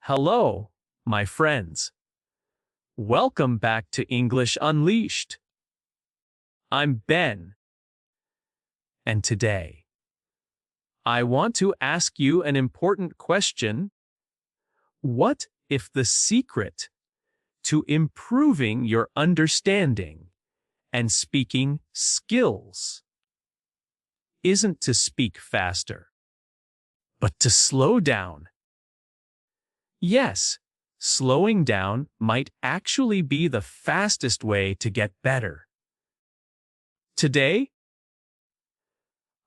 Hello, my friends. Welcome back to English Unleashed. I'm Ben, and today I want to ask you an important question. What if the secret to improving your understanding and speaking skills isn't to speak faster, but to slow down? Yes, slowing down might actually be the fastest way to get better. Today,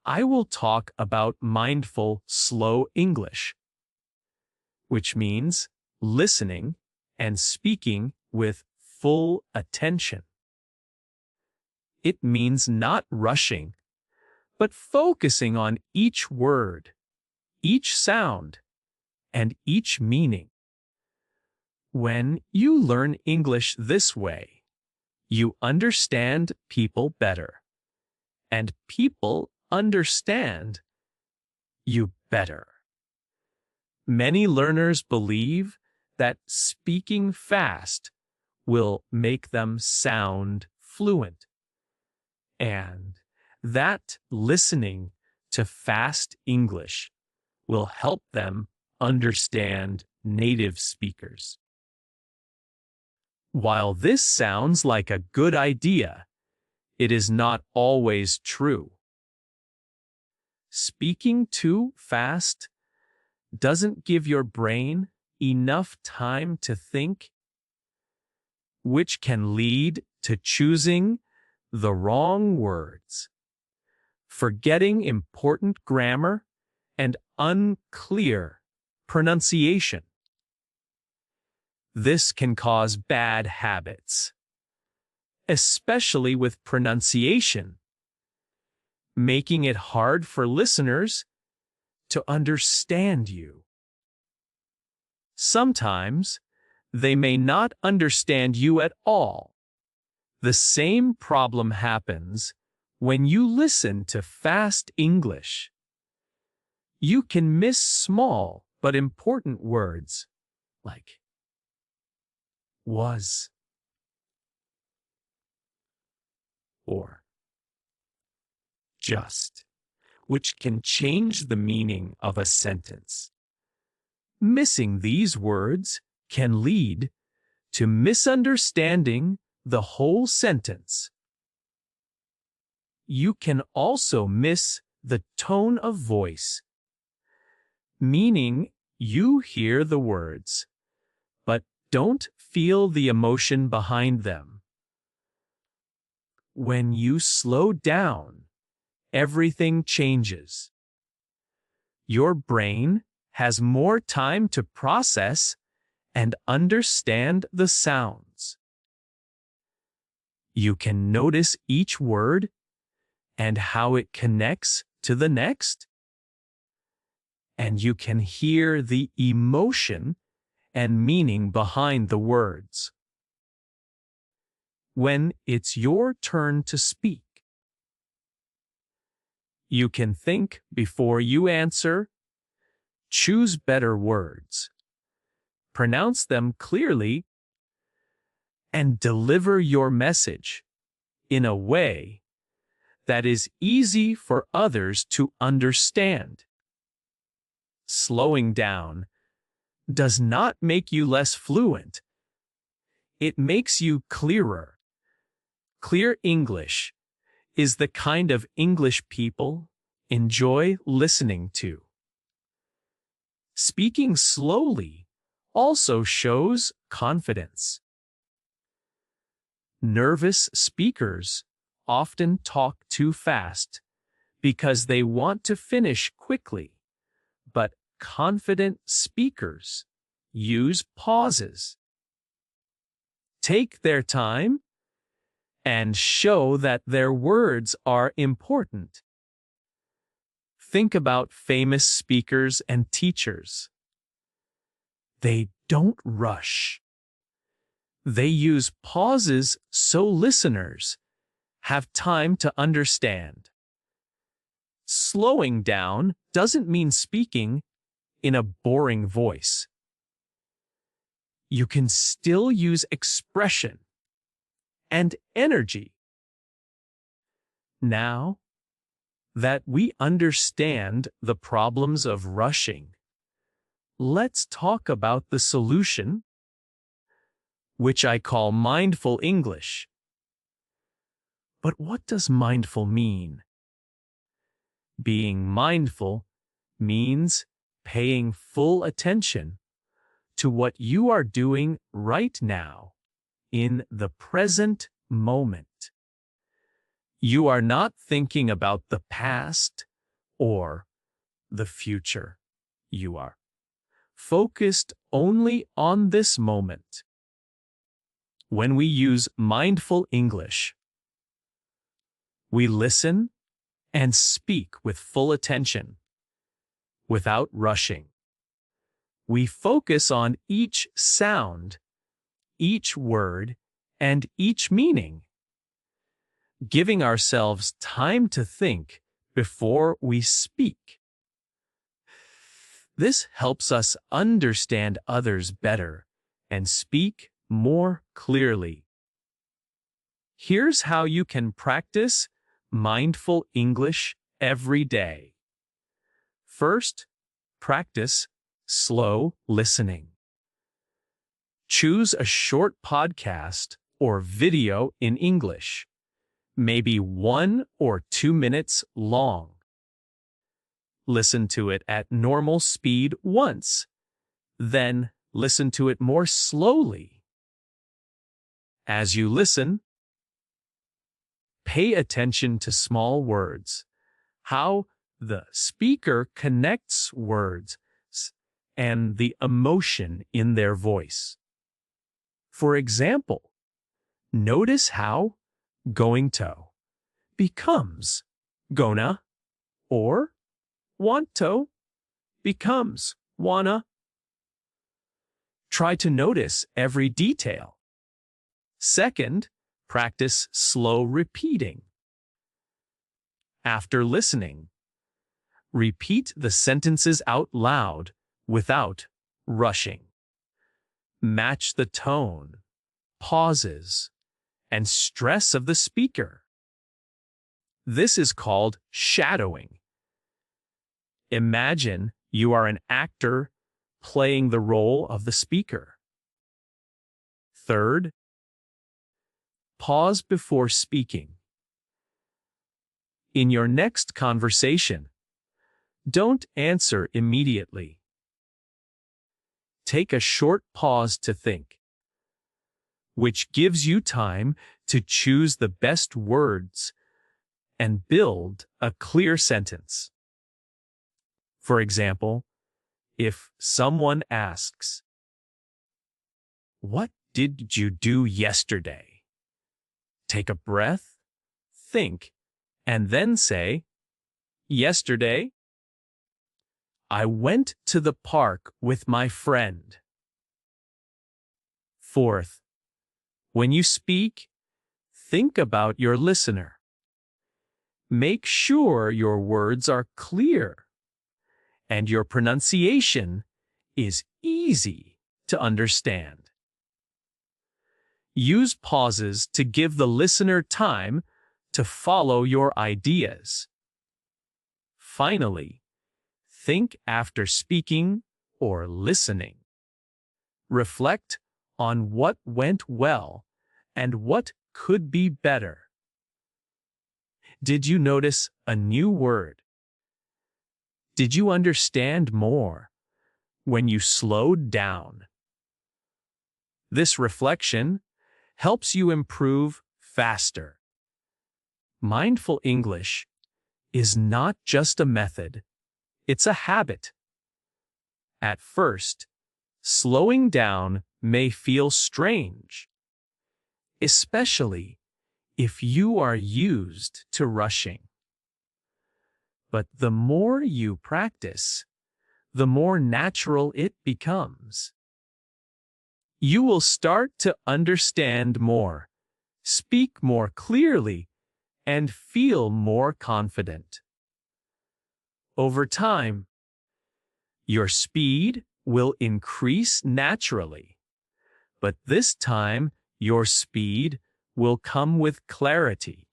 I will talk about mindful, slow English, which means listening and speaking with full attention. It means not rushing, but focusing on each word, each sound, and each meaning. When you learn English this way, you understand people better, and people understand you better. Many learners believe that speaking fast will make them sound fluent, and that listening to fast English will help them understand native speakers. While this sounds like a good idea, it is not always true. Speaking too fast doesn't give your brain enough time to think, which can lead to choosing the wrong words, forgetting important grammar, and unclear pronunciation. This can cause bad habits, especially with pronunciation, making it hard for listeners to understand you. Sometimes, they may not understand you at all. The same problem happens when you listen to fast English. You can miss small but important words like was or just, which can change the meaning of a sentence. Missing these words can lead to misunderstanding the whole sentence. You can also miss the tone of voice, meaning you hear the words, but don't feel the emotion behind them. When you slow down, everything changes. Your brain has more time to process and understand the sounds. You can notice each word and how it connects to the next. And you can hear the emotion and meaning behind the words. When it's your turn to speak, you can think before you answer, choose better words, pronounce them clearly, and deliver your message in a way that is easy for others to understand. Slowing down does not make you less fluent. It makes you clearer. Clear English is the kind of English people enjoy listening to. Speaking slowly also shows confidence. Nervous speakers often talk too fast because they want to finish quickly, but confident speakers use pauses, take their time, and show that their words are important. Think about famous speakers and teachers. They don't rush. They use pauses so listeners have time to understand. Slowing down doesn't mean speaking in a boring voice. you can still use expression and energy. Now that we understand the problems of rushing, let's talk about the solution, which I call mindful English. But what does mindful mean? Being mindful means paying full attention to what you are doing right now, in the present moment. You are not thinking about the past or the future. You are focused only on this moment. When we use mindful English, we listen and speak with full attention, without rushing. We focus on each sound, each word, and each meaning, giving ourselves time to think before we speak. This helps us understand others better and speak more clearly. Here's how you can practice mindful English every day. First, practice slow listening. Choose a short podcast or video in English, maybe 1 or 2 minutes long. Listen to it at normal speed once, then listen to it more slowly. As you listen, pay attention to small words, how the speaker connects words, and the emotion in their voice. For example, notice how going to becomes gonna, or want to becomes wanna. Try to notice every detail. Second, practice slow repeating. After listening, repeat the sentences out loud without rushing. Match the tone, pauses, and stress of the speaker. This is called shadowing. Imagine you are an actor playing the role of the speaker. Third, pause before speaking. In your next conversation, don't answer immediately. Take a short pause to think, which gives you time to choose the best words and build a clear sentence. For example, if someone asks, "What did you do yesterday?" Take a breath, think, and then say, "Yesterday, I went to the park with my friend." Fourth, when you speak, think about your listener. Make sure your words are clear and your pronunciation is easy to understand. Use pauses to give the listener time to follow your ideas. Finally, think after speaking or listening. Reflect on what went well and what could be better. Did you notice a new word? Did you understand more when you slowed down? This reflection helps you improve faster. Mindful English is not just a method, it's a habit. At first, slowing down may feel strange, especially if you are used to rushing. But the more you practice, the more natural it becomes. You will start to understand more, speak more clearly, and feel more confident. Over time, your speed will increase naturally, but this time your speed will come with clarity.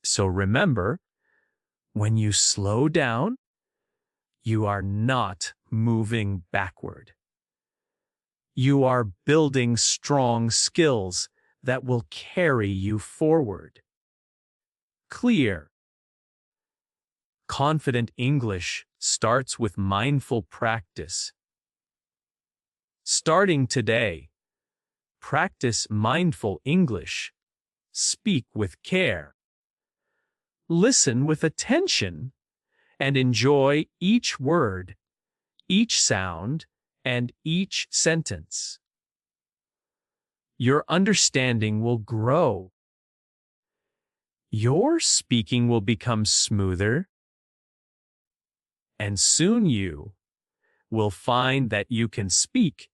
So remember, when you slow down, you are not moving backward. You are building strong skills that will carry you forward. Clear. Confident English starts with mindful practice. Starting today, practice mindful English. Speak with care. Listen with attention and enjoy each word, each sound, and each sentence. Your understanding will grow. Your speaking will become smoother, and soon you will find that you can speak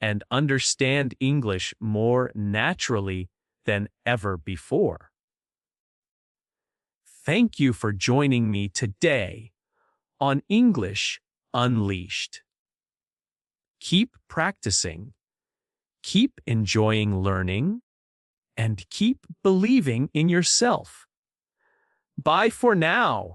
and understand English more naturally than ever before. Thank you for joining me today on English Unleashed. Keep practicing, keep enjoying learning, and keep believing in yourself. Bye for now.